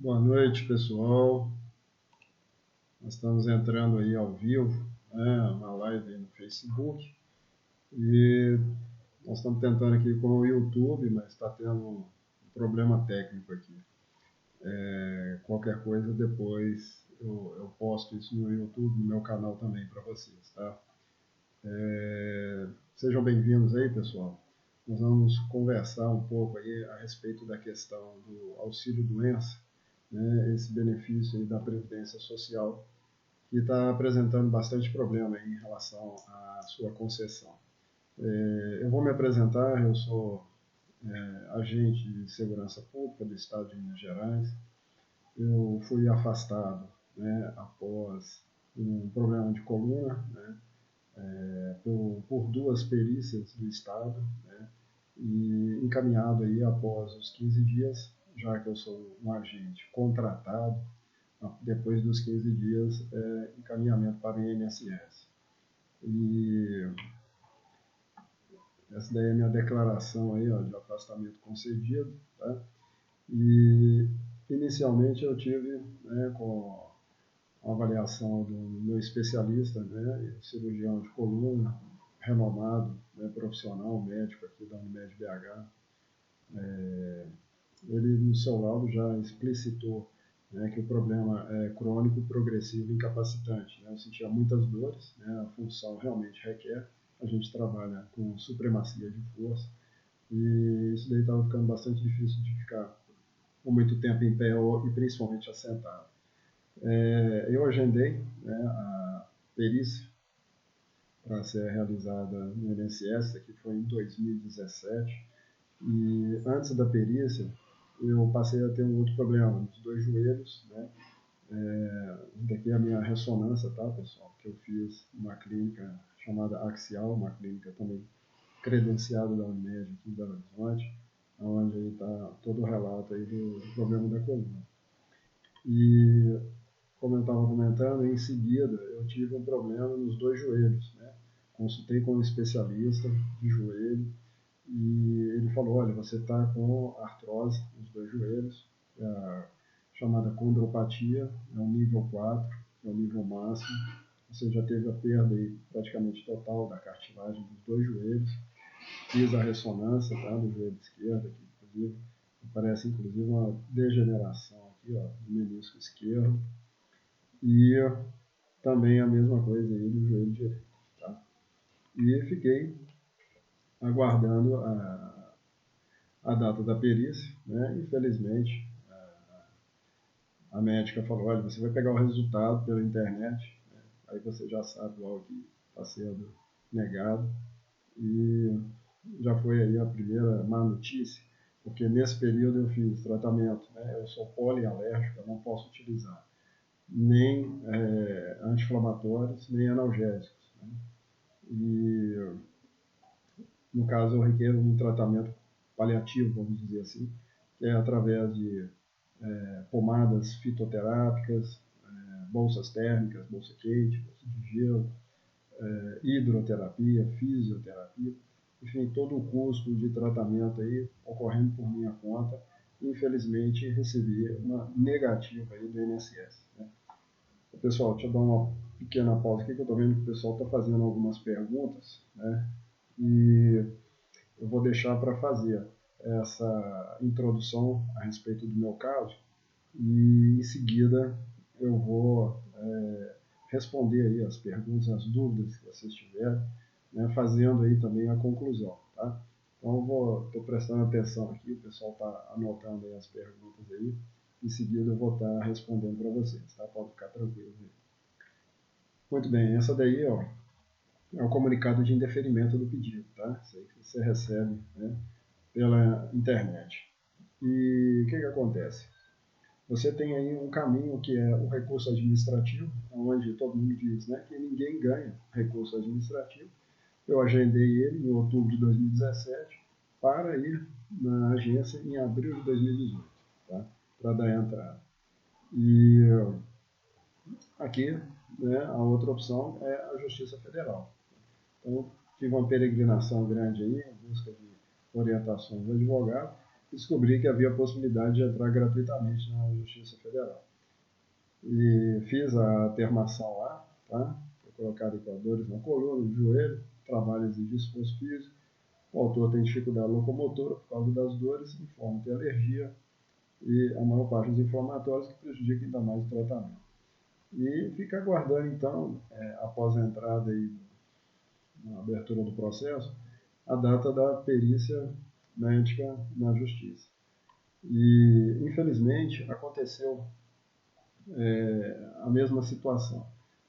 Boa noite, pessoal. Nós estamos entrando aí ao vivo, né, uma live aí no Facebook. E nós estamos tentando aqui com o YouTube, mas está tendo um problema técnico aqui. Qualquer coisa depois eu posto isso no YouTube, no meu canal também para vocês, tá? Sejam bem-vindos aí, pessoal. Nós vamos conversar um pouco aí a respeito da questão do auxílio-doença, né, esse benefício aí da Previdência Social, que está apresentando bastante problema aí em relação à sua concessão. Eu vou me apresentar, eu sou agente de segurança pública do Estado de Minas Gerais. Eu fui afastado, né, após um problema de coluna, né, por duas perícias do Estado, né, e encaminhado aí após os 15 dias, já que eu sou um agente contratado, depois dos 15 dias, encaminhamento para o INSS. E essa daí é a minha declaração aí, ó, de afastamento concedido, tá? E inicialmente eu tive, né, com a avaliação do meu especialista, né, cirurgião de coluna, renomado, né, profissional, médico aqui da Unimed BH. Ele, no seu laudo, já explicitou, né, que o problema é crônico, progressivo e incapacitante. Né? Eu sentia muitas dores, né, a função realmente requer, a gente trabalha com supremacia de força, e isso daí estava ficando bastante difícil de ficar por muito tempo em pé e principalmente assentado. Eu agendei, né, a perícia para ser realizada no INSS, que foi em 2017, e antes da perícia eu passei a ter um outro problema nos dois joelhos, né? Daqui é a minha ressonância, tá, pessoal? Que eu fiz uma clínica chamada Axial, uma clínica também credenciada da Unimed aqui em Belo Horizonte, onde está todo o relato aí do problema da coluna. E, como eu estava comentando, em seguida eu tive um problema nos dois joelhos, né? Consultei com um especialista de joelho e ele falou, olha, você está com artrose nos dois joelhos, chamada condropatia, é o nível 4, é o nível máximo. Você já teve a perda aí, praticamente total da cartilagem dos dois joelhos. Fiz a ressonância, tá, do joelho esquerdo, aqui, inclusive, parece inclusive uma degeneração aqui, ó, do menisco esquerdo. E também a mesma coisa aí do joelho direito. Tá? E fiquei aguardando a data da perícia, né? Infelizmente, a médica falou, olha, você vai pegar o resultado pela internet, né? Aí você já sabe logo que está sendo negado. E já foi aí a primeira má notícia, porque nesse período eu fiz tratamento, né? Eu sou polialérgico, eu não posso utilizar nem anti-inflamatórios, nem analgésicos. Né? E, no caso, eu requer um tratamento paliativo, vamos dizer assim, que é através de pomadas fitoterápicas, bolsas térmicas, bolsa quente, bolsa de gelo, hidroterapia, fisioterapia, enfim, todo o custo de tratamento aí ocorrendo por minha conta. Infelizmente, recebi uma negativa aí do INSS. Né? Pessoal, deixa eu dar uma pequena pausa aqui, que eu estou vendo que o pessoal está fazendo algumas perguntas, né? E eu vou deixar para fazer essa introdução a respeito do meu caso e em seguida eu vou responder aí as perguntas, as dúvidas que vocês tiverem, né, fazendo aí também a conclusão, tá? Então estou prestando atenção aqui, o pessoal está anotando aí as perguntas aí, em seguida eu vou estar respondendo para vocês, tá? Pode ficar tranquilo aí. Muito bem, essa daí, ó, é o comunicado de indeferimento do pedido, tá? Isso aí que você recebe, né, pela internet. E o que acontece? Você tem aí um caminho que é o recurso administrativo, onde todo mundo diz, né, que ninguém ganha recurso administrativo. Eu agendei ele em outubro de 2017 para ir na agência em abril de 2018, tá? Para dar entrada. E aqui, né, a outra opção é a Justiça Federal. Então, tive uma peregrinação grande aí, em busca de orientações do advogado, descobri que havia a possibilidade de entrar gratuitamente na Justiça Federal. E fiz a termação lá, tá? Foi colocado com dores na coluna, no joelho, trabalho exige esforço físico. O autor tem dificuldade locomotora por causa das dores, informa ter alergia e a maior parte dos inflamatórios que prejudica ainda mais o tratamento. E fica aguardando, então, após a entrada e na abertura do processo, a data da perícia médica na Justiça. E, infelizmente, aconteceu a mesma situação.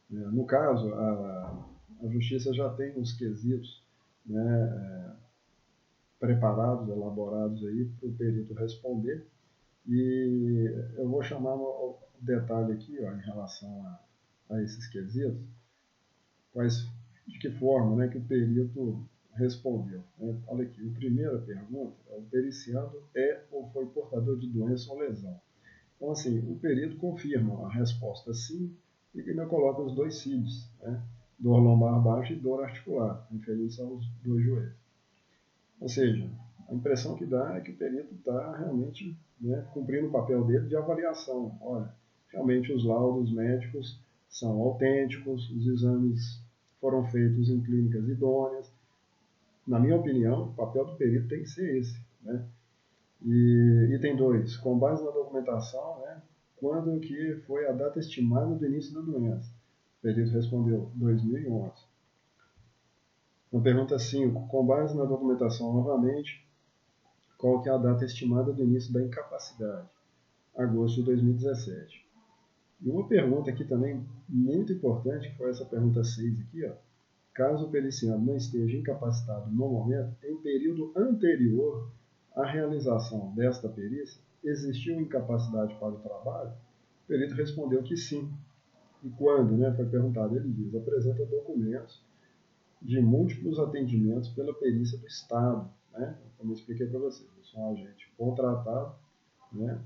No caso, a Justiça já tem uns quesitos, né, preparados, elaborados aí para o perito responder, e eu vou chamar um detalhe aqui, ó, em relação a esses quesitos, de que forma, né, que o perito respondeu. Né? Olha aqui, a primeira pergunta é: o periciando é ou foi portador de doença ou lesão? Então, assim, o perito confirma a resposta sim e ainda coloca os dois CIDs, né? Dor lombar baixa e dor articular, referente aos dois joelhos. Ou seja, a impressão que dá é que o perito está realmente, né, cumprindo o papel dele de avaliação. Olha, realmente os laudos médicos são autênticos, os exames foram feitos em clínicas idôneas. Na minha opinião, o papel do perito tem que ser esse, né? E item 2, com base na documentação, né, quando que foi a data estimada do início da doença? O perito respondeu 2011. Na pergunta 5, com base na documentação novamente, qual que é a data estimada do início da incapacidade? Agosto de 2017. E uma pergunta aqui também muito importante, que foi essa pergunta 6 aqui, ó. Caso o periciano não esteja incapacitado no momento, em período anterior à realização desta perícia, existiu incapacidade para o trabalho? O perito respondeu que sim. E quando, né, foi perguntado, ele diz: apresenta documentos de múltiplos atendimentos pela perícia do Estado, né? Como eu expliquei para vocês, eu sou um agente contratado, né,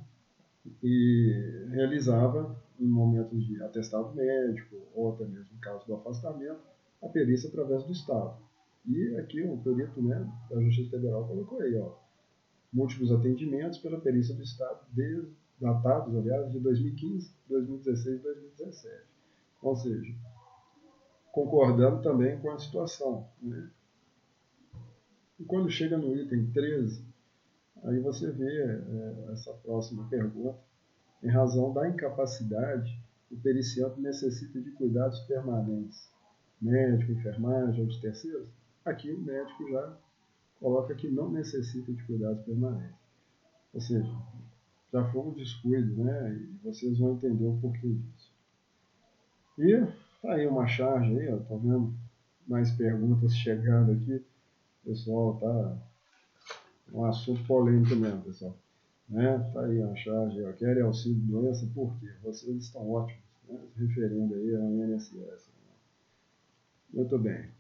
e realizava, em momentos de atestado médico, ou até mesmo em caso do afastamento, a perícia através do Estado. E aqui o perito, né, da Justiça Federal colocou aí, ó, múltiplos atendimentos pela perícia do Estado, datados, aliás, de 2015, 2016 e 2017. Ou seja, concordando também com a situação, né? E quando chega no item 13, aí você vê essa próxima pergunta. Em razão da incapacidade, o periciante necessita de cuidados permanentes, médico, enfermagem ou de terceiros. Aqui o médico já coloca que não necessita de cuidados permanentes. Ou seja, já foi um descuido, né? E vocês vão entender o porquê disso. E tá aí uma charge aí, ó, tá vendo mais perguntas chegando aqui. Pessoal, tá um assunto polêmico mesmo, pessoal. Né? Tá aí a charge, ó, querem auxílio de doença, por quê? Vocês estão ótimos, né? Se referindo aí ao INSS. Muito bem.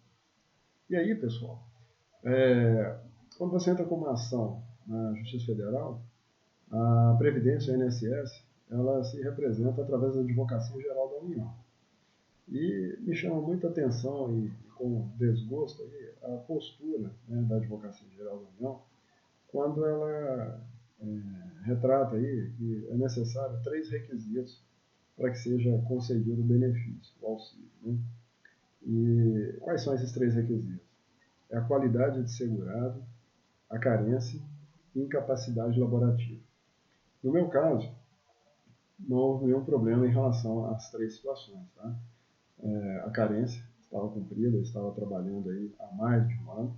E aí, pessoal, quando você entra com uma ação na Justiça Federal, a Previdência, o INSS, ela se representa através da Advocacia Geral da União. E me chama muita atenção e com desgosto aí, a postura, né, da Advocacia Geral da União, quando ela retrata aí que é necessário 3 requisitos para que seja concedido o benefício, o auxílio. Né? E quais são esses 3 requisitos? É a qualidade de segurado, a carência e incapacidade laborativa. No meu caso, não houve nenhum problema em relação às 3 situações. Tá? A carência estava cumprida, eu estava trabalhando aí há mais de um ano.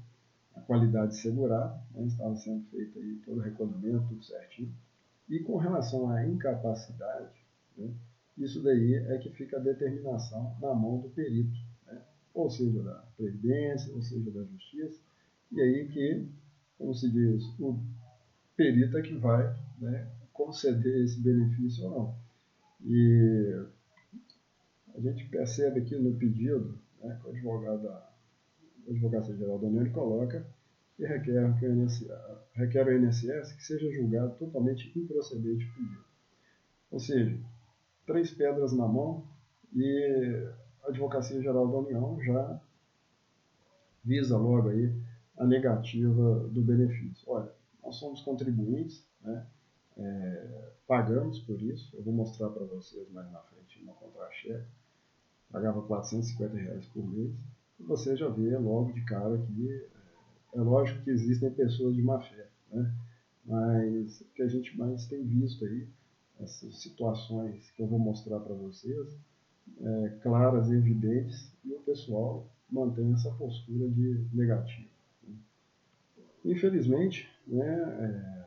A qualidade segurada, né, estava sendo feito aí todo o recolhimento, tudo certinho. E com relação à incapacidade, né, isso daí é que fica a determinação na mão do perito, né, ou seja, da Previdência, ou seja, da Justiça, e aí que, como se diz, o perito é que vai, né, conceder esse benefício ou não. E a gente percebe aqui no pedido, né, que o advogado da Advocacia Geral da União coloca que requer o INSS que seja julgado totalmente improcedente o pedido. Ou seja, 3 pedras na mão e a Advocacia Geral da União já visa logo aí a negativa do benefício. Olha, nós somos contribuintes, né? Pagamos por isso. Eu vou mostrar para vocês mais na frente uma contra-cheque. Pagava R$ 450 por mês. E você já vê logo de cara que é lógico que existem pessoas de má fé, né? Mas o que a gente mais tem visto aí, essas situações que eu vou mostrar para vocês, claras e evidentes, e o pessoal mantém essa postura de negativo. Infelizmente, né,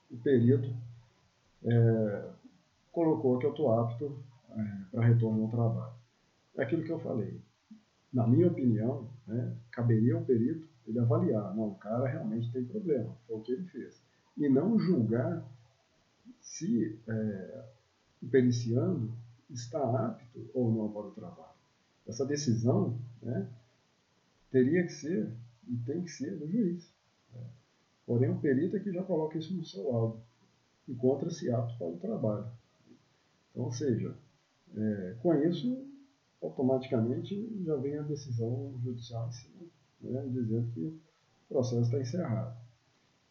o perito colocou que eu estou apto para retorno ao trabalho. É aquilo que eu falei. Na minha opinião, né, caberia ao perito ele avaliar, não, o cara realmente tem problema, foi o que ele fez. E não julgar se o periciando está apto ou não para o trabalho. Essa decisão, né, teria que ser e tem que ser do juiz. Porém, o perito é que já coloca isso no seu laudo, encontra-se apto para o trabalho. Então, ou seja, com isso, automaticamente já vem a decisão judicial em cima, né, dizendo que o processo está encerrado.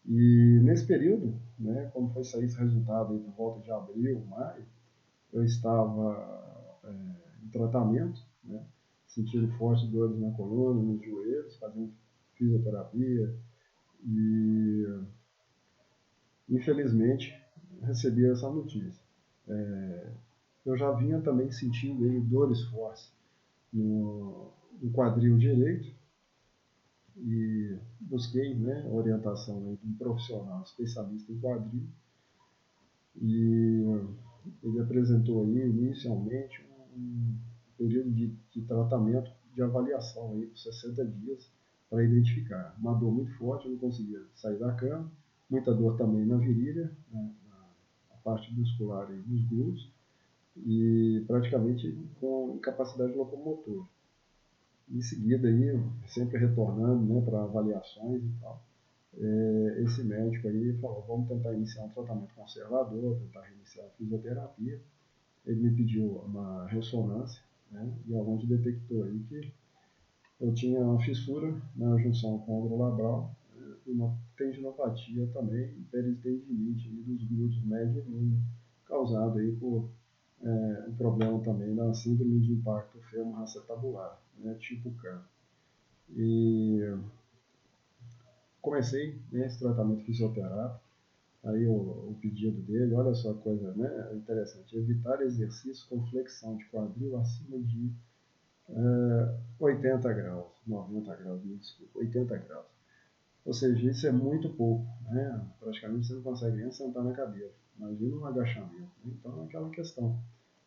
E nesse período, né, quando foi sair esse resultado aí por volta de abril, maio, eu estava em tratamento, né, sentindo fortes dores na coluna, nos joelhos, fazendo fisioterapia e, infelizmente, recebi essa notícia. Eu já vinha também sentindo aí dores fortes no quadril direito e busquei, né, orientação aí de um profissional especialista em quadril e ele apresentou aí inicialmente um período de tratamento, de avaliação aí por 60 dias para identificar uma dor muito forte, eu não conseguia sair da cama, muita dor também na virilha, né, na parte muscular aí dos glúteos e praticamente com incapacidade locomotora. Em seguida, aí, sempre retornando, né, para avaliações e tal, esse médico aí falou, vamos tentar iniciar um tratamento conservador, tentar reiniciar a fisioterapia. Ele me pediu uma ressonância, né, e onde detectou aí que eu tinha uma fissura na junção com o ombro labral, e uma tendinopatia também, peritendinite dos glúteos médio e mínimo, causado aí por um problema também na síndrome de impacto femoroacetabular, né, tipo CAM. E comecei, né, esse tratamento fisioterápico, aí o pedido dele, olha só a coisa, né, interessante, evitar exercício com flexão de quadril acima de 80 graus, 90 graus, me desculpa, 80 graus. Ou seja, isso é muito pouco, né? Praticamente você não consegue nem sentar na cadeira. Imagina um agachamento. Então é aquela questão.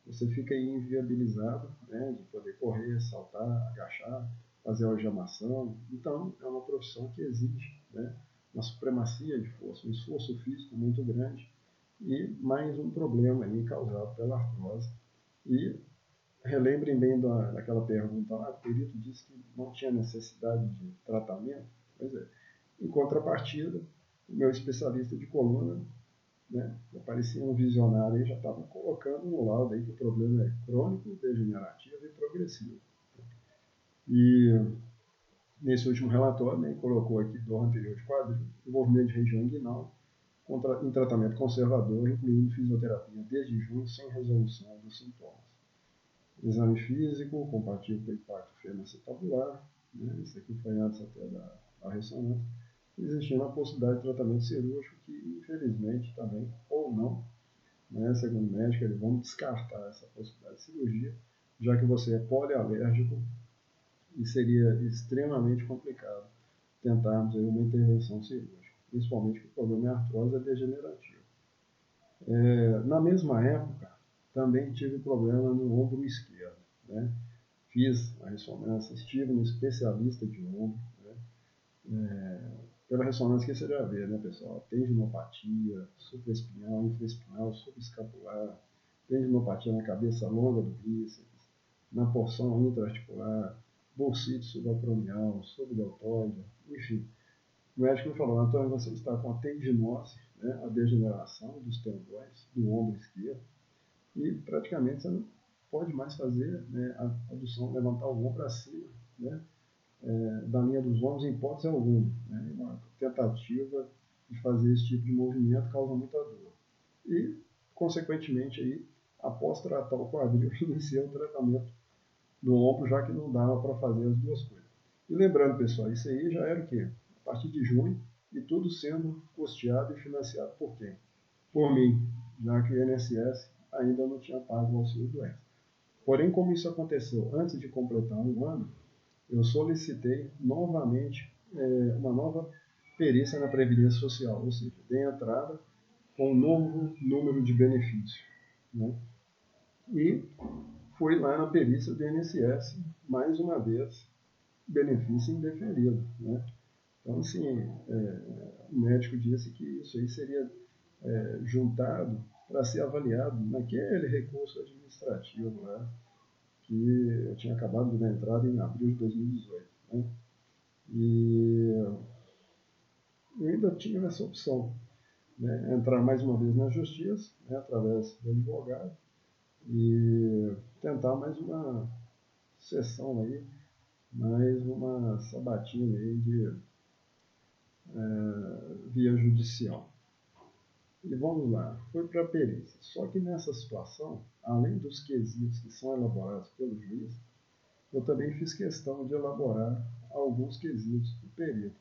Você fica aí inviabilizado, né, de poder correr, saltar, agachar, fazer algemação. Então é uma profissão que exige, né, uma supremacia de força, um esforço físico muito grande e mais um problema aí causado pela artrose. E relembrem bem daquela pergunta lá, o perito disse que não tinha necessidade de tratamento. Pois é. Em contrapartida, o meu especialista de coluna, né, parecia um visionário e já estava colocando no laudo aí que o problema é crônico, degenerativo e progressivo. E nesse último relatório, né, colocou aqui dor anterior de quadril, envolvimento de região inguinal, em tratamento conservador, incluindo fisioterapia desde junho, sem resolução dos sintomas. Exame físico, compatível com o impacto femoroacetabular, né, isso aqui foi antes até da ressonância, existindo a possibilidade de tratamento cirúrgico, que infelizmente também, ou não, né, segundo o médico, eles vão descartar essa possibilidade de cirurgia, já que você é polialérgico e seria extremamente complicado tentarmos aí uma intervenção cirúrgica, principalmente porque o problema é artrose degenerativa. Na mesma época, também tive problema no ombro esquerdo, né? Fiz a ressonância, estive no especialista de ombro, né? Pela ressonância que você já vê, né, pessoal? Tendinopatia, supraespinhal, infraespinhal, subescapular, tendinopatia na cabeça longa do bíceps, na porção intraarticular, bursite subacromial, subdeltoide, enfim. O médico me falou, Antônio, você está com a tendinose, né, a degeneração dos tendões do ombro esquerdo, e praticamente você não pode mais fazer, né, a adução, levantar o ombro acima, né, da linha dos ombros em hipótese alguma. Né, uma tentativa de fazer esse tipo de movimento causa muita dor. E, consequentemente, aí, após tratar o quadril, inicia o tratamento do ombro, já que não dava para fazer as duas coisas. E lembrando, pessoal, isso aí já era o quê? A partir de junho, e tudo sendo custeado e financiado por quem? Por mim, já que o INSS ainda não tinha pago o auxílio doença. Porém, como isso aconteceu antes de completar um ano, eu solicitei novamente uma nova perícia na Previdência Social, ou seja, dei entrada com um novo número de benefício. Né? E fui lá na perícia do INSS, mais uma vez, benefício indeferido. Né? Então, assim, o médico disse que isso aí seria juntado para ser avaliado naquele recurso administrativo lá, que eu tinha acabado de dar entrada em abril de 2018. Né? E eu ainda tinha essa opção, né? Entrar mais uma vez na justiça, né? Através do advogado, e tentar mais uma sessão aí, mais uma sabatina aí de via judicial. E vamos lá, foi para a perícia. Só que nessa situação, além dos quesitos que são elaborados pelo juiz, eu também fiz questão de elaborar alguns quesitos do perito,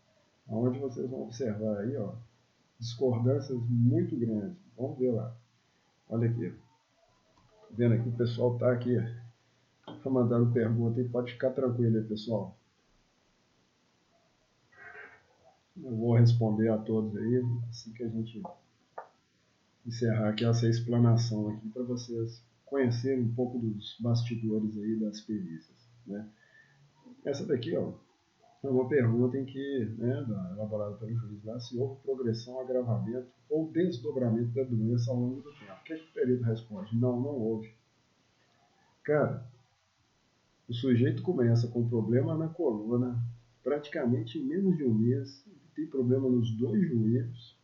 onde vocês vão observar aí, ó, discordâncias muito grandes. Vamos ver lá. Olha aqui. Vendo aqui, o pessoal está aqui mandando pergunta e pode ficar tranquilo aí, pessoal. Eu vou responder a todos aí, assim que a gente encerrar aqui essa explanação aqui, para vocês conhecerem um pouco dos bastidores aí das perícias. Né? Essa daqui, ó, é uma pergunta em que, né, elaborada pelo juiz lá, se houve progressão, agravamento ou desdobramento da doença ao longo do tempo. O que o perito responde? Não, não houve. Cara, o sujeito começa com problema na coluna, praticamente em menos de um mês, tem problema nos dois joelhos,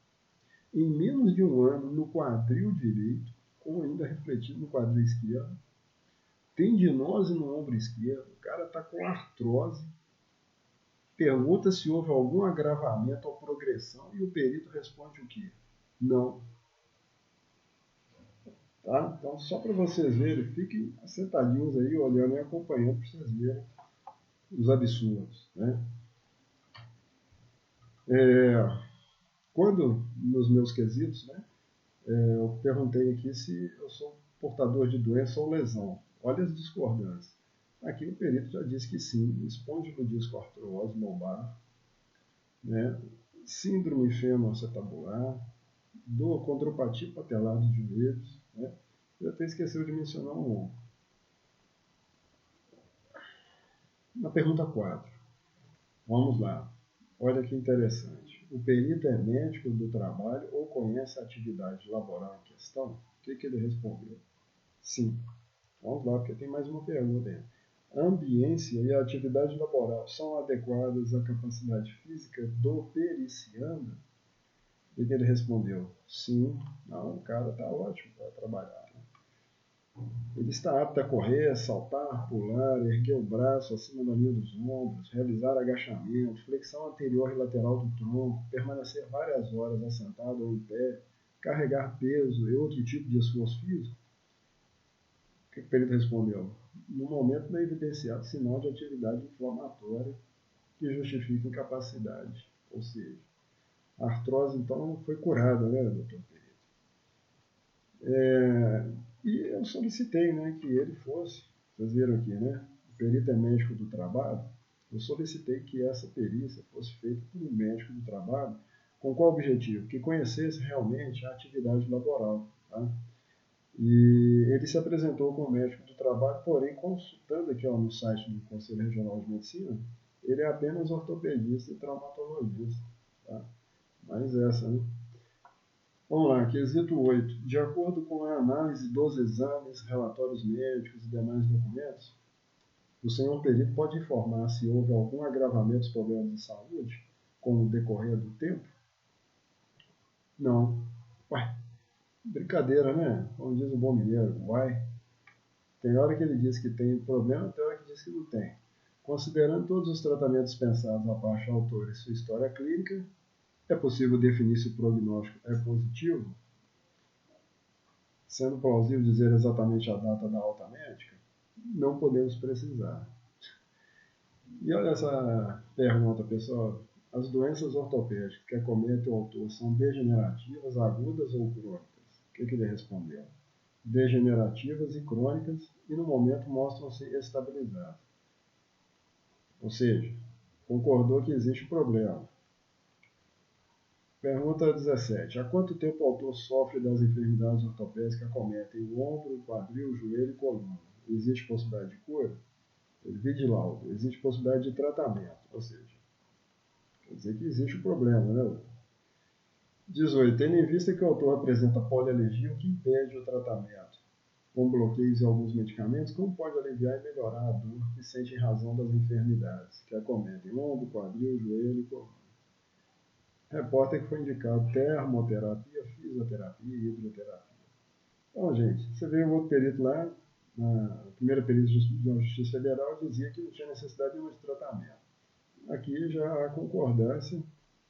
em menos de um ano no quadril direito, com ainda refletido no quadril esquerdo, tendinose no ombro esquerdo, o cara está com artrose, pergunta se houve algum agravamento ou progressão e o perito responde o quê? Não. Tá? Então, só para vocês verem, fiquem sentadinhos aí, olhando e acompanhando para vocês verem os absurdos. Né? Quando, nos meus quesitos, né, eu perguntei aqui se eu sou portador de doença ou lesão. Olha as discordâncias. Aqui o perito já disse que sim, espondilodisco-artrose lombar, né, síndrome fêmur-acetabular, dor, condropatia patelar dos joelhos. Né? Eu até esqueci de mencionar um ombro. Na pergunta 4, vamos lá. Olha que interessante. O perito é médico do trabalho ou conhece a atividade laboral em questão? O que ele respondeu? Sim. Vamos lá, porque tem mais uma pergunta aí. A ambiência e a atividade laboral são adequadas à capacidade física do periciando? O que ele respondeu? Sim. Não, o cara está ótimo para trabalhar. Ele está apto a correr, saltar, pular, erguer o braço acima da linha dos ombros, realizar agachamento, flexão anterior e lateral do tronco, permanecer várias horas assentado ou em pé, carregar peso e outro tipo de esforço físico? O que o perito respondeu? No momento não é evidenciado sinal de atividade inflamatória que justifique incapacidade. Ou seja, a artrose então foi curada, né, doutor Perito? E eu solicitei, né, que ele fosse, vocês viram aqui, né, o perito é médico do trabalho, eu solicitei que essa perícia fosse feita por um médico do trabalho, com qual objetivo? Que conhecesse realmente a atividade laboral. Tá? E ele se apresentou como médico do trabalho, porém, consultando aqui ó, no site do Conselho Regional de Medicina, ele é apenas ortopedista e traumatologista. Tá? Mas essa, né? Vamos lá, quesito 8. De acordo com a análise dos exames, relatórios médicos e demais documentos, o senhor perito pode informar se houve algum agravamento dos problemas de saúde com o decorrer do tempo? Não. Ué, brincadeira, né? Como diz o bom mineiro, uai. Tem hora que ele diz que tem problema, tem hora que diz que não tem. Considerando todos os tratamentos pensados a parte autor e sua história clínica, É possível definir se o prognóstico é positivo, sendo plausível dizer exatamente a data da alta médica? Não podemos precisar. E olha essa pergunta, pessoal. As doenças ortopédicas que acomete o autor são degenerativas, agudas ou crônicas? O que ele respondeu? Degenerativas e crônicas, e no momento mostram-se estabilizadas. Ou seja, concordou que existe problema. Pergunta 17. Há quanto tempo o autor sofre das enfermidades ortopédicas que acometem o ombro, o quadril, o joelho e coluna? Existe possibilidade de cura? Vide laudo. Existe possibilidade de tratamento. Ou seja, quer dizer que existe o problema, né? 18. Tendo em vista que o autor apresenta polialergia, o que impede o tratamento? Com bloqueios em alguns medicamentos, como pode aliviar e melhorar a dor que sente em razão das enfermidades que acometem o ombro, quadril, joelho e coluna? Repórter que foi indicado termoterapia, fisioterapia e hidroterapia. Então, gente, você vê um outro perito lá, na primeira perícia da Justiça Federal, dizia que não tinha necessidade nenhuma de tratamento. Aqui já há concordância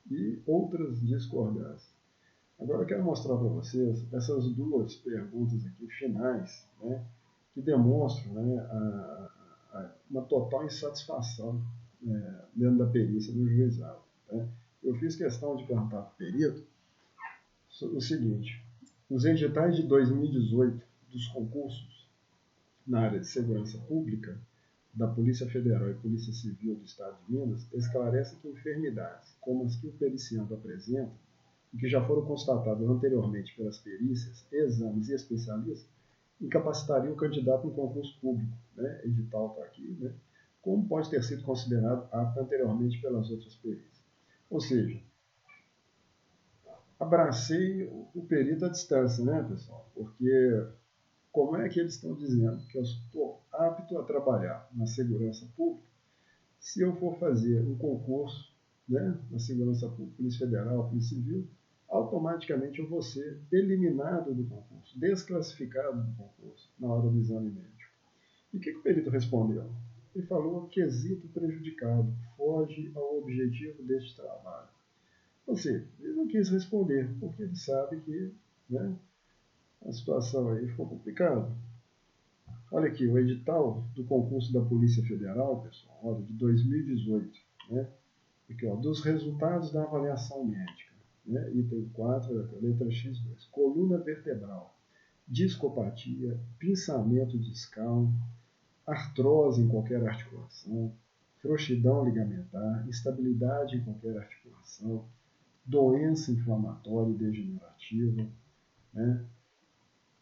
e outras discordâncias. Agora eu quero mostrar para vocês essas duas perguntas aqui finais, né, que demonstram, né, uma total insatisfação dentro da perícia do juizado. Né. Eu fiz questão de perguntar para o perito o seguinte: os editais de 2018 dos concursos na área de segurança pública da Polícia Federal e Polícia Civil do Estado de Minas esclarecem que enfermidades, como as que o periciando apresenta, e que já foram constatadas anteriormente pelas perícias, exames e especialistas, incapacitariam o candidato no concurso público, né? Edital está aqui, né? Como pode ter sido considerado apto anteriormente pelas outras perícias. Ou seja, abracei o perito à distância, né, pessoal? Porque como é que eles estão dizendo que eu estou apto a trabalhar na segurança pública se eu for fazer um concurso, né, na segurança pública, Polícia Federal, Polícia Civil, automaticamente eu vou ser eliminado do concurso, desclassificado do concurso na hora do exame médico. E o que o perito respondeu? Ele falou quesito prejudicado, foge ao objetivo deste trabalho. Ou seja, ele não quis responder, porque ele sabe que, né, a situação aí ficou complicada. Olha aqui, o edital do concurso da Polícia Federal, pessoal, olha, de 2018, né? Aqui, ó, dos resultados da avaliação médica, né? Item 4, letra X2, coluna vertebral, discopatia, pinçamento discal, artrose em qualquer articulação, frouxidão ligamentar, instabilidade em qualquer articulação, doença inflamatória e degenerativa, né?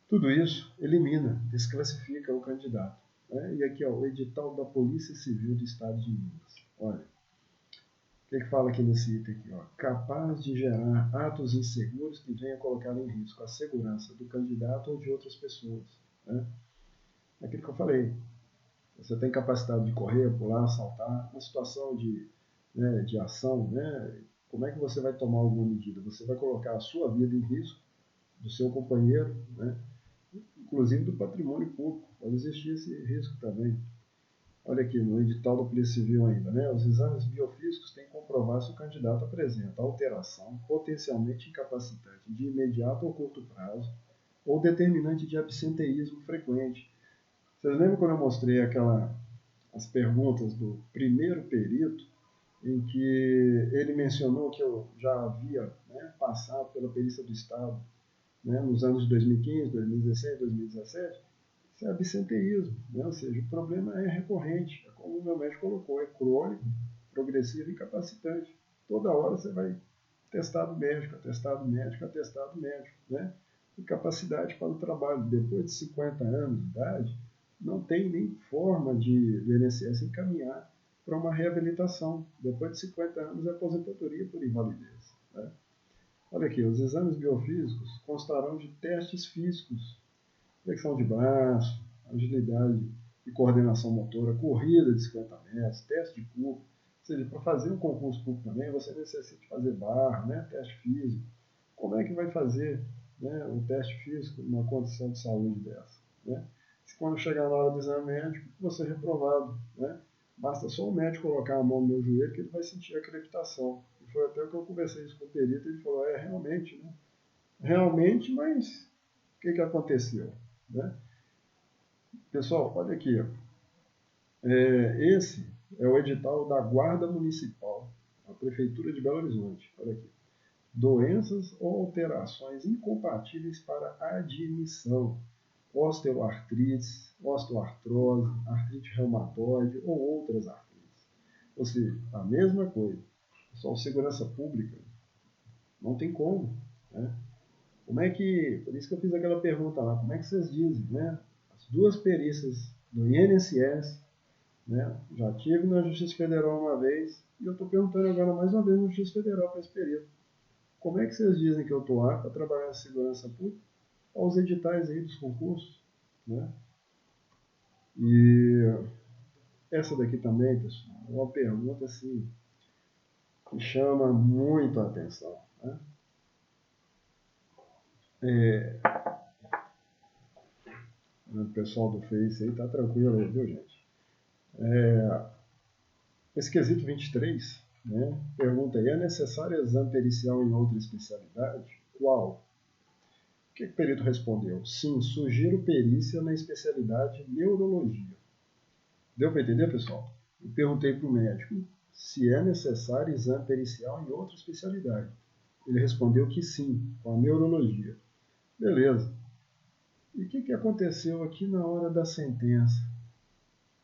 Tudo isso elimina, desclassifica o candidato. Né? E aqui, ó, o edital da Polícia Civil do Estado de Minas. Olha, o que fala aqui nesse item aqui? Ó? Capaz de gerar atos inseguros que venham colocar em risco a segurança do candidato ou de outras pessoas. Né? É aquilo que eu falei. Você tem capacidade de correr, pular, saltar. Uma situação né, de ação, né? Como é que você vai tomar alguma medida? Você vai colocar a sua vida em risco, do seu companheiro, né? Inclusive do patrimônio público. Pode existir esse risco também. Olha aqui, no edital da Polícia Civil ainda, né? Os exames biofísicos têm que comprovar se o candidato apresenta alteração potencialmente incapacitante de imediato ou curto prazo ou determinante de absenteísmo frequente. Vocês lembram quando eu mostrei as perguntas do primeiro perito, em que ele mencionou que eu já havia, né, passado pela perícia do Estado, né, nos anos de 2015, 2016, 2017, isso é absenteísmo, né? Ou seja, o problema é recorrente, é como o meu médico colocou, é crônico, progressivo e incapacitante. Toda hora você vai atestado médico, atestado médico, atestado médico, né? Incapacidade para o trabalho. Depois de 50 anos de idade, não tem nem forma de o INSS encaminhar para uma reabilitação. Depois de 50 anos é aposentadoria por invalidez. Né? Olha aqui, os exames biofísicos constarão de testes físicos, flexão de braço, agilidade e coordenação motora, corrida de 50 metros, teste de corpo. Ou seja, para fazer um concurso público também, você necessita fazer barra, né, teste físico. Como é que vai fazer, né, um teste físico numa condição de saúde dessa? Né? Se quando chegar na hora do exame médico, você é reprovado. Né? Basta só o médico colocar a mão no meu joelho que ele vai sentir a crepitação. foi até o que eu conversei isso com o perito, ele falou, realmente, né? Realmente, mas o que aconteceu? Né? Pessoal, olha aqui, esse é o edital da Guarda Municipal, a Prefeitura de Belo Horizonte, olha aqui. Doenças ou alterações incompatíveis para admissão, osteoartrite, osteoartrose, artrite reumatoide ou outras artrites. Ou seja, a mesma coisa. Só segurança pública não tem como. Né? Como é que, por isso que eu fiz aquela pergunta lá, como é que vocês dizem, né? As duas perícias do INSS, né? Já tive na Justiça Federal uma vez e eu estou perguntando agora mais uma vez na Justiça Federal para esse perito. Como é que vocês dizem que eu estou apto para trabalhar na segurança pública? Aos editais aí dos concursos, né? E essa daqui também, pessoal, é uma pergunta assim que chama muito a atenção, né? O pessoal do Face aí tá tranquilo aí, viu, gente? Esse quesito 23, né? Pergunta aí, é necessário exame pericial em outra especialidade? Qual? O que o perito respondeu? Sim, sugiro perícia na especialidade neurologia. Deu para entender, pessoal? Eu perguntei para o médico se é necessário exame pericial em outra especialidade. Ele respondeu que sim, com a neurologia. Beleza. E o que aconteceu aqui na hora da sentença?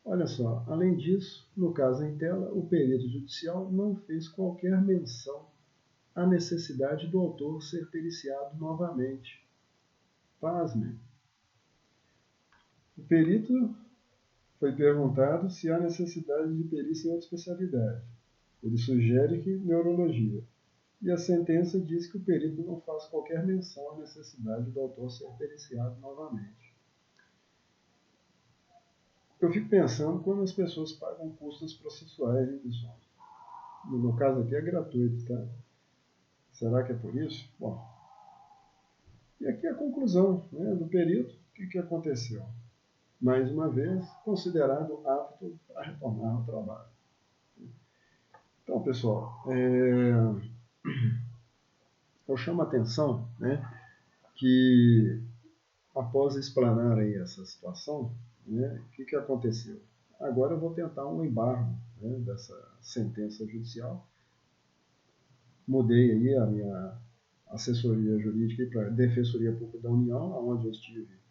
Olha só, além disso, no caso em tela, o perito judicial não fez qualquer menção à necessidade do autor ser periciado novamente. Pasmem. O perito foi perguntado se há necessidade de perícia em outra especialidade. Ele sugere que neurologia. E a sentença diz que o perito não faz qualquer menção à necessidade do autor ser periciado novamente. Eu fico pensando quando as pessoas pagam custas processuais, hein, pessoal? No caso aqui é gratuito, tá? Será que é por isso? Bom, e aqui a conclusão, né, do perito. O que aconteceu? Mais uma vez, considerado apto a retornar ao trabalho. Então, pessoal, eu chamo a atenção, né, que após explanar aí essa situação, né, o que aconteceu? Agora eu vou tentar um embargo, né, dessa sentença judicial. Mudei aí a minha assessoria jurídica para a Defensoria Pública da União, onde eu estive.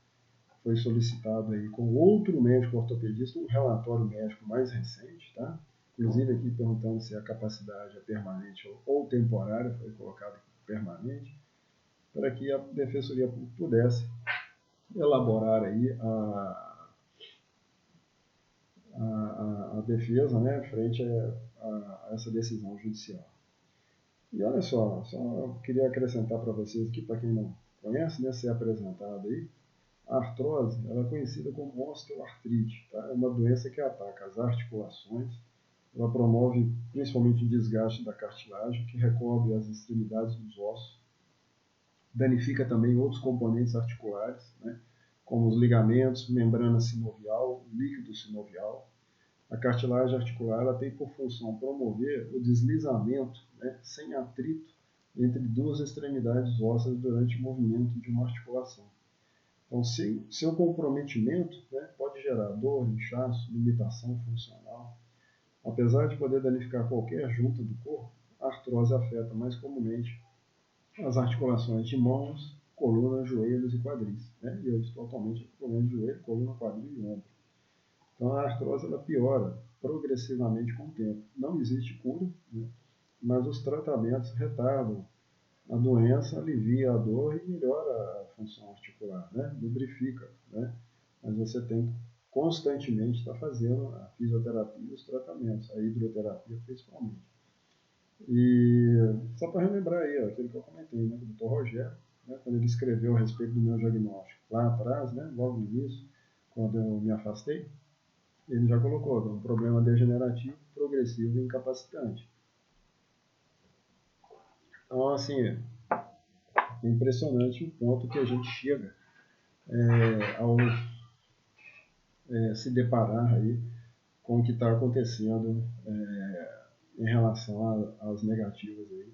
Foi solicitado aí com outro médico ortopedista um relatório médico mais recente, tá? Inclusive aqui perguntando se a capacidade é permanente ou temporária, foi colocado permanente, para que a Defensoria Pública pudesse elaborar aí a defesa, né, frente a essa decisão judicial. E olha só eu queria acrescentar para vocês aqui, para quem não conhece, né, ser apresentado aí, a artrose ela é conhecida como osteoartrite, tá? É uma doença que ataca as articulações, ela promove principalmente o desgaste da cartilagem, que recobre as extremidades dos ossos, danifica também outros componentes articulares, né, como os ligamentos, membrana sinovial, líquido sinovial. A cartilagem articular ela tem por função promover o deslizamento, né, sem atrito entre duas extremidades ósseas durante o movimento de uma articulação. Então, seu comprometimento, né, pode gerar dor, inchaço, limitação funcional. Apesar de poder danificar qualquer junta do corpo, a artrose afeta mais comumente as articulações de mãos, coluna, joelhos e quadris. Né? E eu estou atualmente com problema de joelho, coluna, quadril e ombro. Então, a artrose ela piora progressivamente com o tempo. Não existe cura, né? Mas os tratamentos retardam a doença, alivia a dor e melhora a função articular, né? Lubrifica, né? Mas você tem que constantemente estar fazendo a fisioterapia e os tratamentos, a hidroterapia principalmente. E só para relembrar aí, ó, aquilo que eu comentei, né, do Dr. Rogério, né, quando ele escreveu a respeito do meu diagnóstico lá atrás, né, logo no início, quando eu me afastei, ele já colocou um problema degenerativo, progressivo e incapacitante. Então, assim, é impressionante o ponto que a gente chega ao se deparar aí com o que está acontecendo em relação às negativas aí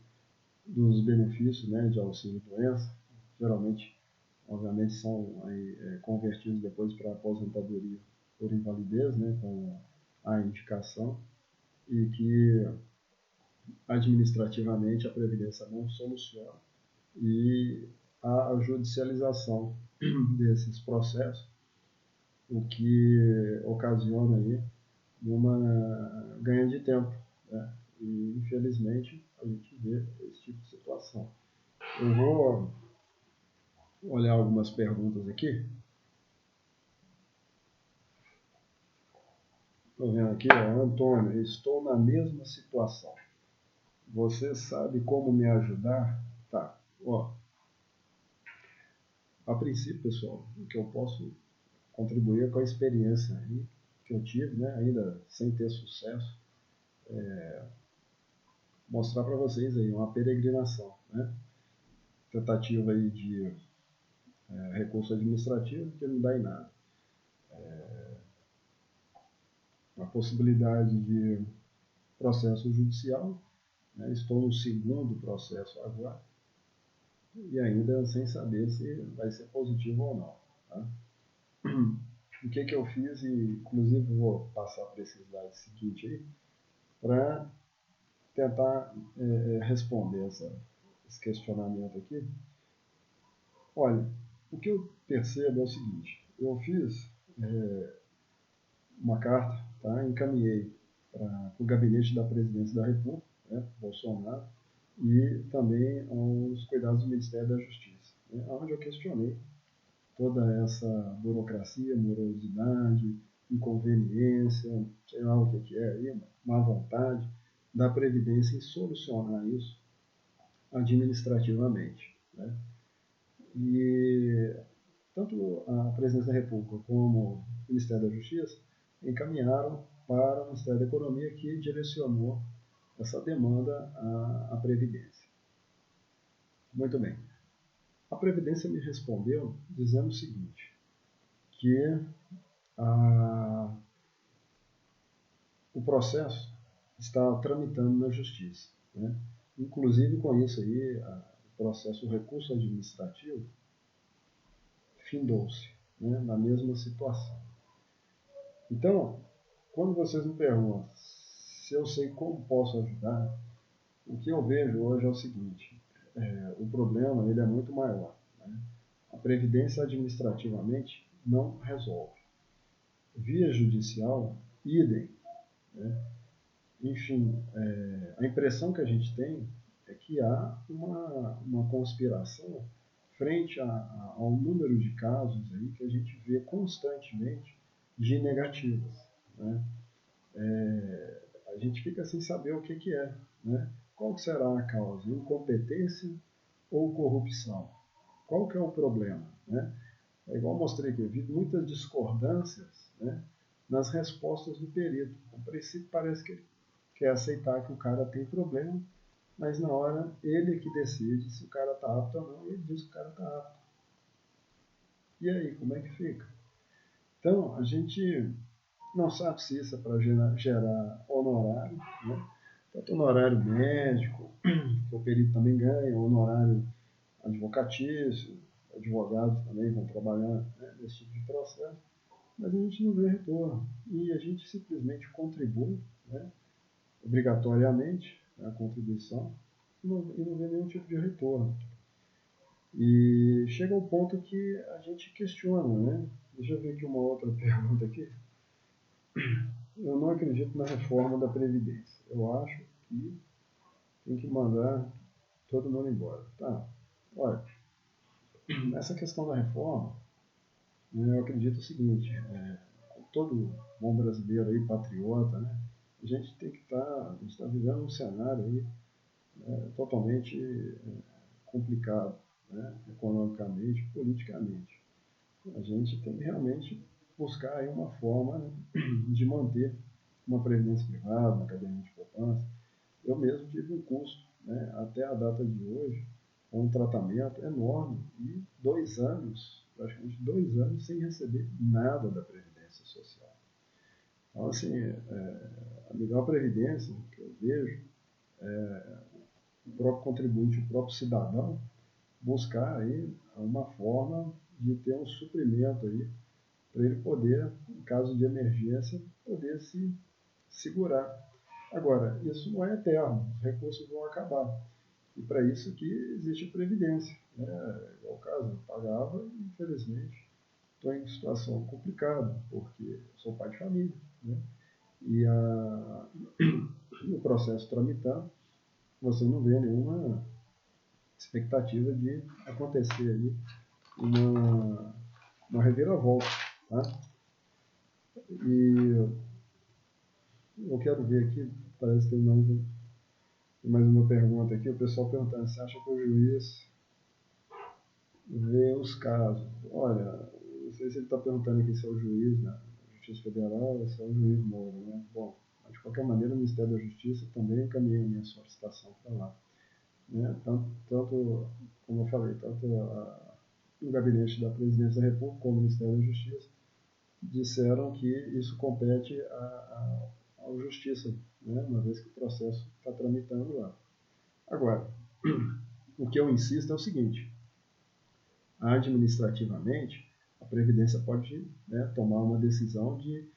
dos benefícios, né, de auxílio-doença, geralmente, obviamente, são aí, convertidos depois para aposentadoria por invalidez, né, com a indicação, e que administrativamente a Previdência não soluciona, e a judicialização desses processos, o que ocasiona aí uma ganho de tempo, né? E infelizmente a gente vê esse tipo de situação. Eu vou olhar algumas perguntas aqui. Estou vendo aqui, ó, Antônio, estou na mesma situação. Você sabe como me ajudar? Tá, ó. A princípio, pessoal, o que eu posso contribuir é com a experiência aí que eu tive, né, ainda sem ter sucesso, mostrar para vocês aí uma peregrinação, né? Tentativa aí de recurso administrativo que não dá em nada. A possibilidade de processo judicial, né? Estou no segundo processo agora e ainda sem saber se vai ser positivo ou não. Tá? O que eu fiz, e inclusive vou passar para esse slide seguinte aí, para tentar responder esse questionamento aqui. Olha, o que eu percebo é o seguinte: eu fiz uma carta, tá? Encaminhei para o gabinete da presidência da República, né, Bolsonaro, e também aos cuidados do Ministério da Justiça, né, onde eu questionei toda essa burocracia, morosidade, inconveniência, sei lá o que é aí, má vontade da Previdência em solucionar isso administrativamente, né? E tanto a Presidência da República como o Ministério da Justiça encaminharam para o Ministério da Economia, que direcionou essa demanda à Previdência. Muito bem. A Previdência me respondeu dizendo o seguinte, que o processo está tramitando na Justiça, né? Inclusive com isso aí, o processo, o recurso administrativo findou-se, né, na mesma situação. Então, quando vocês me perguntam se eu sei como posso ajudar, o que eu vejo hoje é o seguinte, o problema ele é muito maior, né? A Previdência administrativamente não resolve. Via judicial, idem, né? Enfim, a impressão que a gente tem é que há uma conspiração frente ao número de casos aí que a gente vê constantemente de negativas, né? A gente fica sem saber o que é, né? Qual será a causa? Incompetência ou corrupção? Qual que é o problema, né? É igual eu mostrei aqui, eu vi muitas discordâncias, né, nas respostas do perito. A princípio parece que ele quer aceitar que o cara tem problema, mas na hora ele é que decide se o cara está apto ou não, e ele diz que o cara está apto. E aí, como é que fica? Então, a gente não sabe se isso é para gerar honorário, né? Tanto honorário médico, que o perito também ganha, honorário advocatício, advogados também vão trabalhar, né, nesse tipo de processo, mas a gente não vê retorno. E a gente simplesmente contribui, né, obrigatoriamente, a contribuição, e não vê nenhum tipo de retorno. E chega ao ponto que a gente questiona, né? Deixa eu ver aqui uma outra pergunta aqui. Eu não acredito na reforma da Previdência. Eu acho que tem que mandar todo mundo embora. Tá, olha, essa questão da reforma, eu acredito o seguinte, todo bom brasileiro aí, patriota, né? A gente tem que a gente está vivendo um cenário aí totalmente complicado, né? Economicamente, politicamente. A gente tem que realmente buscar aí uma forma, né, de manter uma previdência privada, uma academia de poupança. Eu mesmo tive um custo, né, até a data de hoje, com um tratamento enorme e 2 anos, praticamente 2 anos, sem receber nada da Previdência Social. Então, assim, a melhor previdência que eu vejo o próprio contribuinte, o próprio cidadão, buscar aí uma forma de ter um suprimento aí para ele poder, em caso de emergência, poder se segurar. Agora, isso não é eterno, os recursos vão acabar. E para isso que existe a Previdência. Né? É o caso, eu pagava e, infelizmente, estou em situação complicada, porque sou pai de família. Né? E no processo tramitando, você não vê nenhuma expectativa de acontecer ali uma reviravolta. Tá? E eu quero ver aqui, parece que tem mais uma pergunta aqui, o pessoal perguntando se acha que o juiz vê os casos. Olha, não sei se ele está perguntando aqui se é o juiz na Justiça Federal ou se é o juiz Moro, né? Bom, de qualquer maneira, o Ministério da Justiça também encaminhou a minha solicitação para lá. Né? Tanto, como eu falei, tanto o gabinete da Presidência da República como o Ministério da Justiça disseram que isso compete à Justiça, né? Uma vez que o processo está tramitando lá. Agora, o que eu insisto é o seguinte: administrativamente, a Previdência pode, né, tomar uma decisão de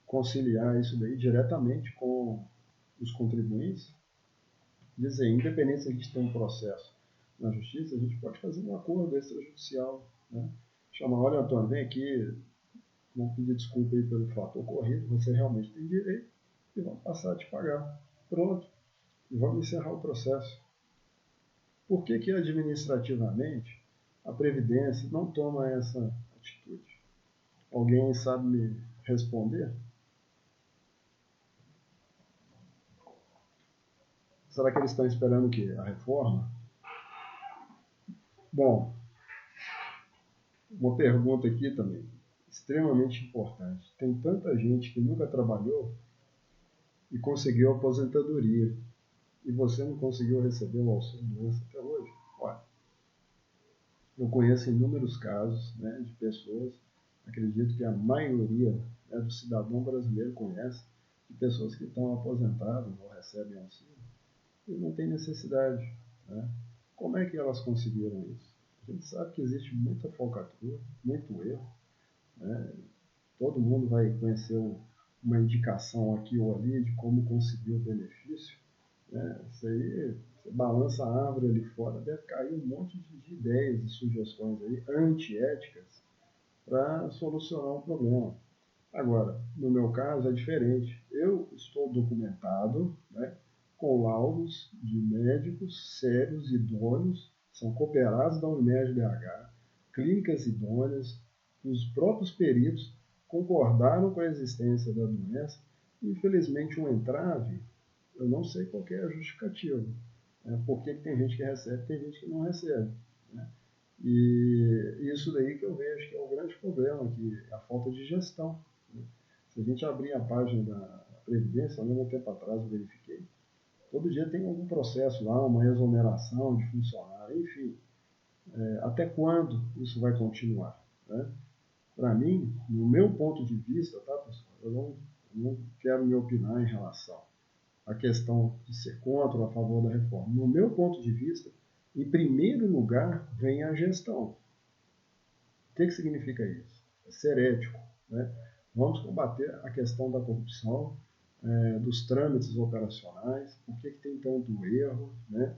conciliar isso daí diretamente com os contribuintes, dizer, independente se a gente tem um processo na Justiça, a gente pode fazer um acordo extrajudicial, né? Chamar, olha, Antônio, vem aqui, vamos pedir desculpa aí pelo fato ocorrido, você realmente tem direito, e vamos passar a te pagar. Pronto, e vamos encerrar o processo. Por que administrativamente a Previdência não toma essa atitude? Alguém sabe me responder? Será que eles estão esperando o quê? A reforma? Bom, uma pergunta aqui também, extremamente importante. Tem tanta gente que nunca trabalhou e conseguiu aposentadoria, e você não conseguiu receber o auxílio-doença até hoje? Olha, eu conheço inúmeros casos, né, de pessoas, acredito que a maioria, né, do cidadão brasileiro conhece, de pessoas que estão aposentadas ou recebem auxílio e não tem necessidade. Né? Como é que elas conseguiram isso? A gente sabe que existe muita falcatrua, muito erro. Né? Todo mundo vai conhecer uma indicação aqui ou ali de como conseguir o benefício. Né? Isso aí, você balança a árvore ali fora, deve cair um monte de ideias e sugestões aí, antiéticas para solucionar um problema. Agora, no meu caso é diferente. Eu estou documentado, né, com laudos de médicos sérios, idôneos, são cooperados da Unimed BH, clínicas idôneas, os próprios peritos concordaram com a existência da doença. Infelizmente, um entrave, eu não sei qual é a justificativa. Né? Por que tem gente que recebe e tem gente que não recebe. Né? E isso daí que eu vejo que é o grande problema, que é a falta de gestão. Né? Se a gente abrir a página da Previdência, há um tempo atrás eu verifiquei, todo dia tem algum processo lá, uma exoneração de funcionário, enfim. Até quando isso vai continuar? Né? Para mim, no meu ponto de vista, tá, pessoal, eu não quero me opinar em relação à questão de ser contra ou a favor da reforma. No meu ponto de vista, em primeiro lugar, vem a gestão. O que significa isso? É ser ético. Né? Vamos combater a questão da corrupção, dos trâmites operacionais, por que tem tanto erro. Né?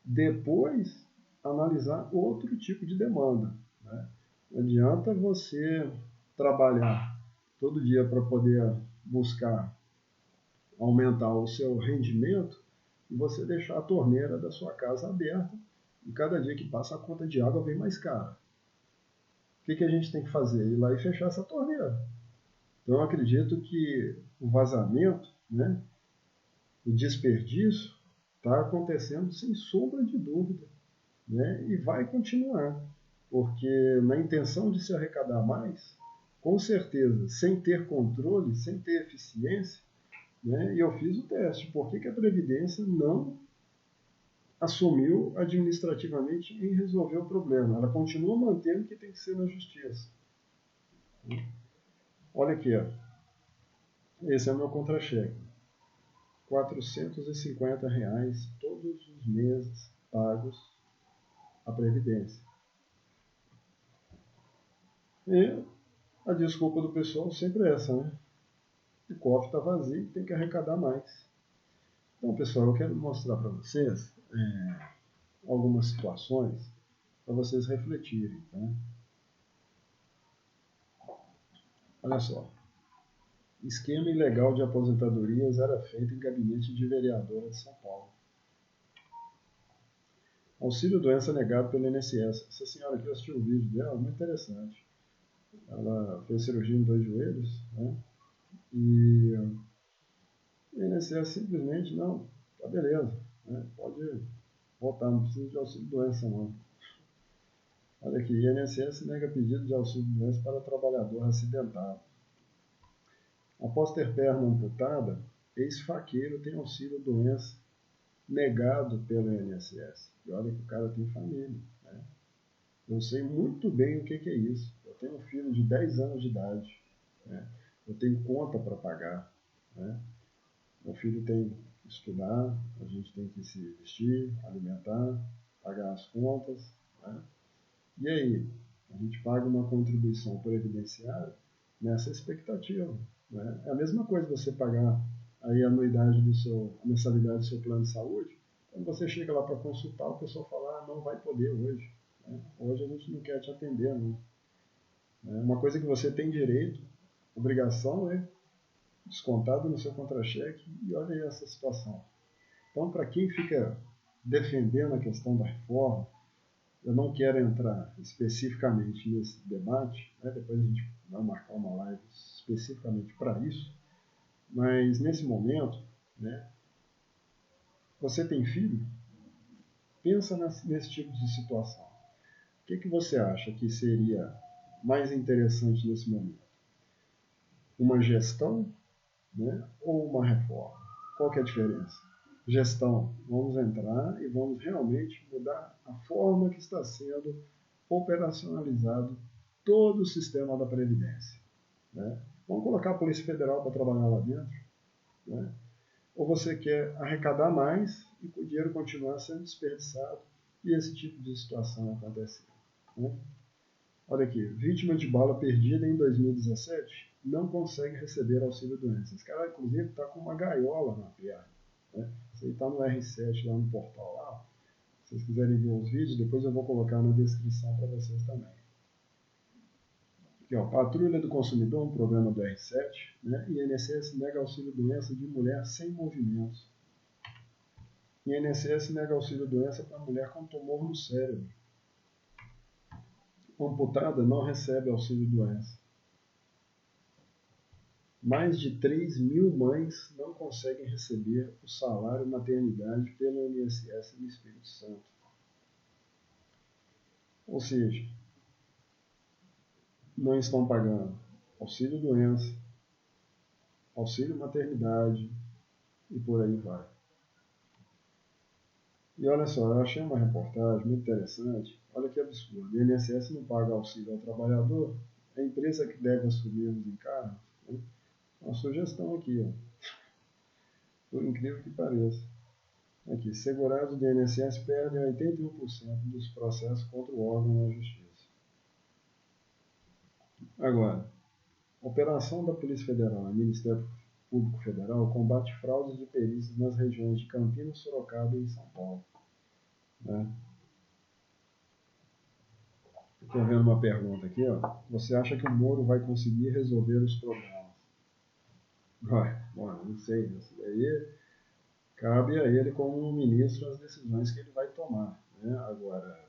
Depois, analisar outro tipo de demanda. Né? Não adianta você trabalhar todo dia para poder buscar aumentar o seu rendimento e você deixar a torneira da sua casa aberta e cada dia que passa a conta de água vem mais cara. O que a gente tem que fazer? Ir lá e fechar essa torneira. Então, eu acredito que o vazamento, né, o desperdício, está acontecendo sem sombra de dúvida. Né, e vai continuar. Porque na intenção de se arrecadar mais, com certeza, sem ter controle, sem ter eficiência, né, e eu fiz o teste. Por que a Previdência não assumiu administrativamente em resolver o problema? Ela continua mantendo que tem que ser na Justiça. Olha aqui, ó. Esse é o meu contra-cheque. R$ 450 todos os meses pagos à Previdência. E a desculpa do pessoal sempre é essa, né? O cofre está vazio e tem que arrecadar mais. Então, pessoal, eu quero mostrar para vocês algumas situações para vocês refletirem. Tá? Olha só. Esquema ilegal de aposentadorias era feito em gabinete de vereadora de São Paulo. Auxílio-doença negado pelo INSS. Essa senhora aqui, eu assisti o vídeo dela, muito interessante. Ela fez cirurgia em 2 joelhos, né? E o INSS simplesmente, não, tá beleza, né? Pode voltar, não precisa de auxílio-doença não. Olha aqui, INSS nega pedido de auxílio-doença para trabalhador acidentado. Após ter perna amputada, ex-faqueiro tem auxílio-doença negado pelo INSS. E olha que o cara tem família, né? Eu sei muito bem o que é isso. Eu tenho um filho de 10 anos de idade, né? Eu tenho conta para pagar, né? Meu filho tem que estudar, a gente tem que se vestir, alimentar, pagar as contas, né? E aí, a gente paga uma contribuição previdenciária nessa expectativa, né? É a mesma coisa você pagar aí a anuidade a mensalidade do seu plano de saúde. Quando você chega lá para consultar, o pessoal fala, não vai poder hoje, né? Hoje a gente não quer te atender, não. Uma coisa que você tem direito, obrigação, é descontado no seu contra-cheque, e olha aí essa situação. Então, para quem fica defendendo a questão da reforma, eu não quero entrar especificamente nesse debate, né? Depois a gente vai marcar uma live especificamente para isso, mas nesse momento, né, você tem filho? Pensa nesse tipo de situação. O que você acha que seria mais interessante nesse momento? Uma gestão, né, ou uma reforma? Qual que é a diferença? Gestão, vamos entrar e vamos realmente mudar a forma que está sendo operacionalizado todo o sistema da Previdência. Né? Vamos colocar a Polícia Federal para trabalhar lá dentro? Né? Ou você quer arrecadar mais e o dinheiro continuar sendo desperdiçado e esse tipo de situação acontecer? Né? Olha aqui, vítima de bala perdida em 2017 não consegue receber auxílio-doença. Esse cara, inclusive, está com uma gaiola na perna. Né? Isso aí está no R7 lá no portal. Lá. Se vocês quiserem ver os vídeos, depois eu vou colocar na descrição para vocês também. Aqui, ó, Patrulha do Consumidor, um programa do R7, né? INSS nega auxílio-doença de mulher sem movimentos. INSS nega auxílio-doença para mulher com tumor no cérebro. Amputada não recebe auxílio-doença. Mais de 3 mil mães não conseguem receber o salário maternidade pelo INSS no Espírito Santo. Ou seja, não estão pagando auxílio-doença, auxílio-maternidade e por aí vai. E olha só, eu achei uma reportagem muito interessante. Olha que absurdo. O INSS não paga auxílio ao trabalhador, é a empresa que deve assumir os encargos. Né? Uma sugestão aqui, ó. Por incrível que pareça. Aqui, segurados do INSS perdem 81% dos processos contra o órgão na Justiça. Agora, operação da Polícia Federal e Ministério Público Federal combate fraudes de perícias nas regiões de Campinas, Sorocaba e São Paulo. Né? Estou vendo uma pergunta aqui. Ó. Você acha que o Moro vai conseguir resolver os problemas? Bom, não sei. Isso daí cabe a ele, como ministro, as decisões que ele vai tomar. Né? Agora,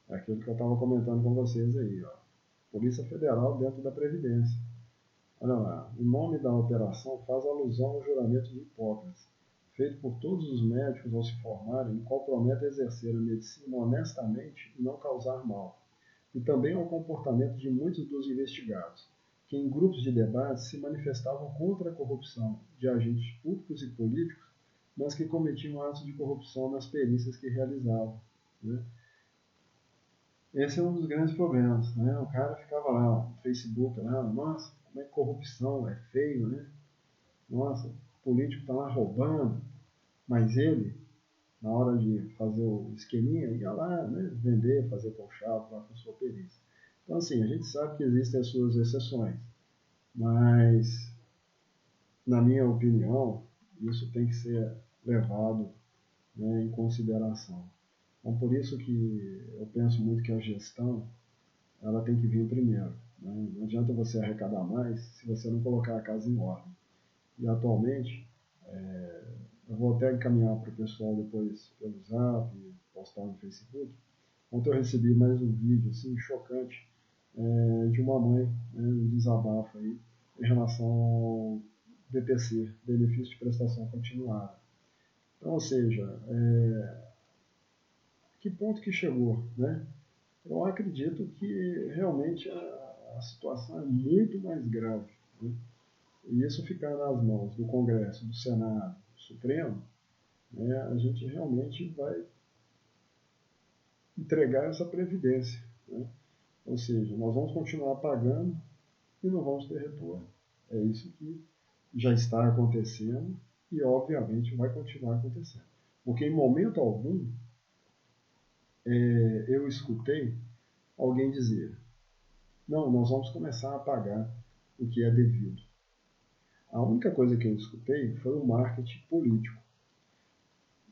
é aquilo que eu estava comentando com vocês aí. Ó. Polícia Federal dentro da Previdência. Olha lá, o nome da operação faz alusão ao juramento de Hipócrates, feito por todos os médicos ao se formarem, no qual promete exercer a medicina honestamente e não causar mal, e também ao comportamento de muitos dos investigados, que em grupos de debate se manifestavam contra a corrupção de agentes públicos e políticos, mas que cometiam atos de corrupção nas perícias que realizavam. Né? Esse é um dos grandes problemas. Né? O cara ficava lá no Facebook, lá, nossa, como é que corrupção, é feio, né? Nossa, político está lá roubando, mas ele, na hora de fazer o esqueminha, ia lá, né, vender, fazer colchado lá com sua perícia. Então, assim, a gente sabe que existem as suas exceções, mas, na minha opinião, isso tem que ser levado, né, em consideração. Então, por isso que eu penso muito que a gestão ela tem que vir primeiro. Né? Não adianta você arrecadar mais se você não colocar a casa em ordem. E, atualmente, eu vou até encaminhar para o pessoal depois pelo Zap, postar no Facebook. Ontem eu recebi mais um vídeo assim, chocante, de uma mãe, né, um desabafo aí, em relação ao BPC, Benefício de Prestação Continuada. Então, ou seja, que ponto que chegou, né? Eu acredito que realmente a situação é muito mais grave, né? E isso ficar nas mãos do Congresso, do Senado, do Supremo, né, a gente realmente vai entregar essa previdência, né? Ou seja, nós vamos continuar pagando e não vamos ter retorno. É isso que já está acontecendo e, obviamente, vai continuar acontecendo. Porque, em momento algum, eu escutei alguém dizer: não, nós vamos começar a pagar o que é devido. A única coisa que eu escutei foi o marketing político.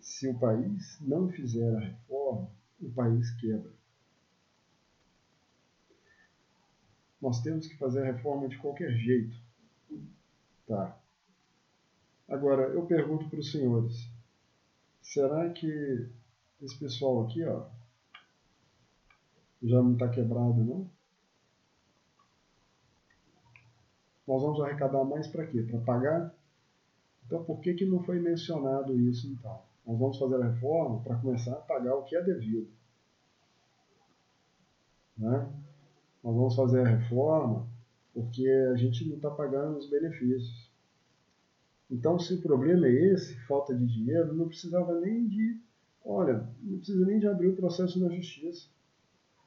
Se o país não fizer a reforma, o país quebra. Nós temos que fazer a reforma de qualquer jeito. Tá. Agora, eu pergunto para os senhores, será que esse pessoal aqui, ó, já não está quebrado, não? Nós vamos arrecadar mais para quê? Para pagar? Então, por que não foi mencionado isso, então? Nós vamos fazer a reforma para começar a pagar o que é devido, né? Nós vamos fazer a reforma porque a gente não está pagando os benefícios. Então, se o problema é esse, falta de dinheiro, não precisava nem de... Olha, não precisa nem de abrir o processo na justiça.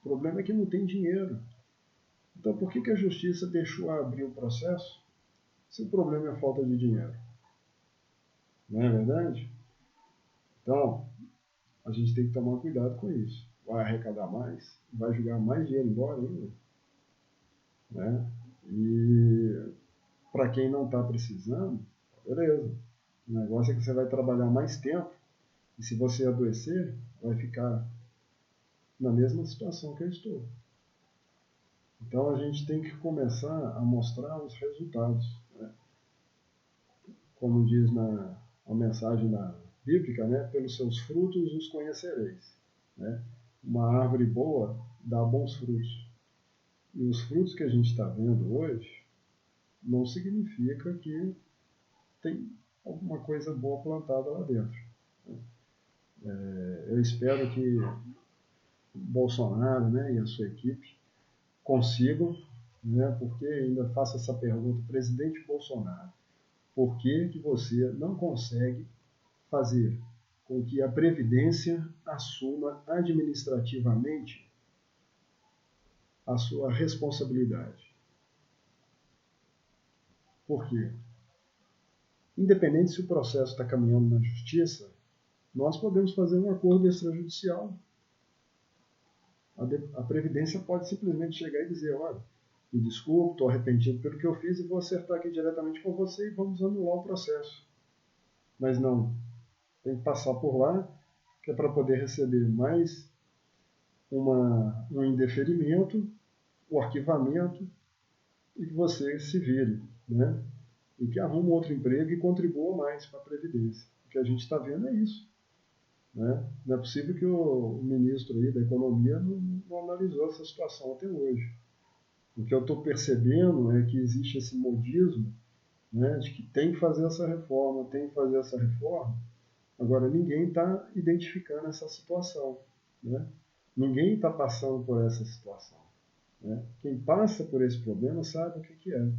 O problema é que não tem dinheiro. Então, por que a justiça deixou abrir o processo se o problema é falta de dinheiro? Não é verdade? Então, a gente tem que tomar cuidado com isso. Vai arrecadar mais, vai jogar mais dinheiro embora ainda, né? E para quem não está precisando, beleza. O negócio é que você vai trabalhar mais tempo e, se você adoecer, vai ficar na mesma situação que eu estou. Então a gente tem que começar a mostrar os resultados, né? Como diz a mensagem bíblica, né? Pelos seus frutos os conhecereis, né? Uma árvore boa dá bons frutos. E os frutos que a gente está vendo hoje não significa que tem alguma coisa boa plantada lá dentro. Eu espero que o Bolsonaro, né, e a sua equipe consigam, né, porque ainda faço essa pergunta, presidente Bolsonaro, por que você não consegue fazer com que a Previdência assuma administrativamente a sua responsabilidade? Por quê? Independente se o processo está caminhando na justiça, nós podemos fazer um acordo extrajudicial. A Previdência pode simplesmente chegar e dizer: olha, me desculpe, estou arrependido pelo que eu fiz e vou acertar aqui diretamente com você e vamos anular o processo. Mas não, tem que passar por lá, que é para poder receber mais um indeferimento, o arquivamento, e que você se vire, né? E que arrume outro emprego e contribua mais para a Previdência. O que a gente está vendo é isso, né? Não é possível que o ministro aí da Economia não analisou essa situação até hoje. O que eu estou percebendo é que existe esse modismo, né, de que tem que fazer essa reforma, tem que fazer essa reforma. Agora, ninguém está identificando essa situação, né? Ninguém está passando por essa situação, né? Quem passa por esse problema sabe o que é.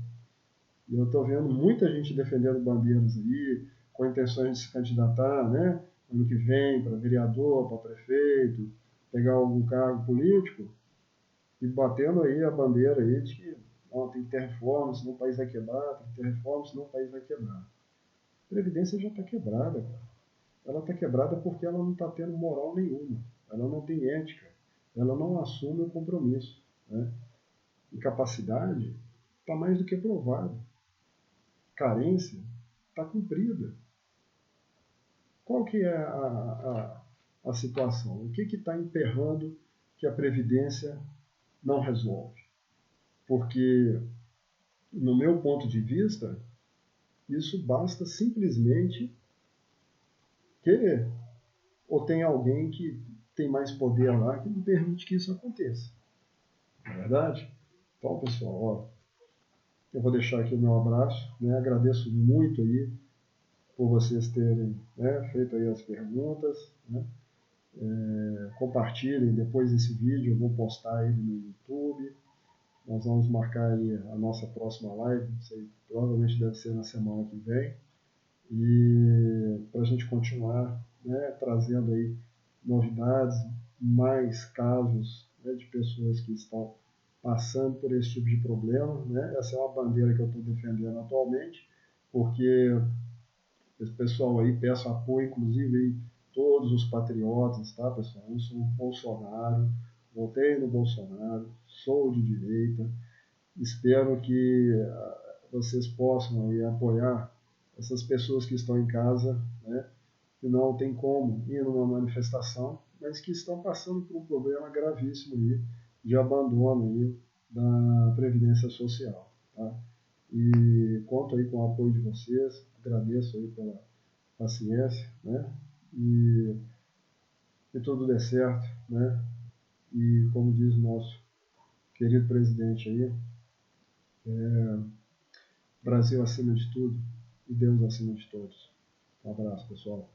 E eu estou vendo muita gente defendendo bandeiras aí, com intenções de se candidatar, né, ano que vem, para vereador, para prefeito, pegar algum cargo político, e batendo aí a bandeira aí de que tem que ter reforma, senão o país vai quebrar, tem que ter reforma, senão o país vai quebrar. A Previdência já está quebrada, cara. Ela está quebrada porque ela não está tendo moral nenhuma. Ela não tem ética. Ela não assume o compromisso. Né? Incapacidade está mais do que provada. Carência está cumprida. Qual que é a situação? O que está emperrando que a Previdência não resolve? Porque, no meu ponto de vista, isso basta simplesmente querer. Ou tem alguém que tem mais poder lá que não permite que isso aconteça. Não é verdade? Então, pessoal, ó, eu vou deixar aqui o meu abraço. Né? Agradeço muito aí por vocês terem, né, feito aí as perguntas. Né? Compartilhem depois esse vídeo, eu vou postar ele no YouTube. Nós vamos marcar aí a nossa próxima live, sei, provavelmente deve ser na semana que vem. E para a gente continuar, né, trazendo aí novidades, mais casos, né, de pessoas que estão passando por esse tipo de problema. Né? Essa é uma bandeira que eu estou defendendo atualmente, porque esse pessoal aí, peço apoio, inclusive aí, todos os patriotas, tá, pessoal? Eu sou um Bolsonaro, votei no Bolsonaro, sou de direita, espero que vocês possam aí apoiar essas pessoas que estão em casa, né, que não tem como ir numa manifestação, mas que estão passando por um problema gravíssimo aí, de abandono aí da Previdência Social. Tá? E conto aí com o apoio de vocês, agradeço aí pela paciência, né? E que tudo dê certo, né? E como diz o nosso querido presidente aí, Brasil acima de tudo e Deus acima de todos. Um abraço, pessoal.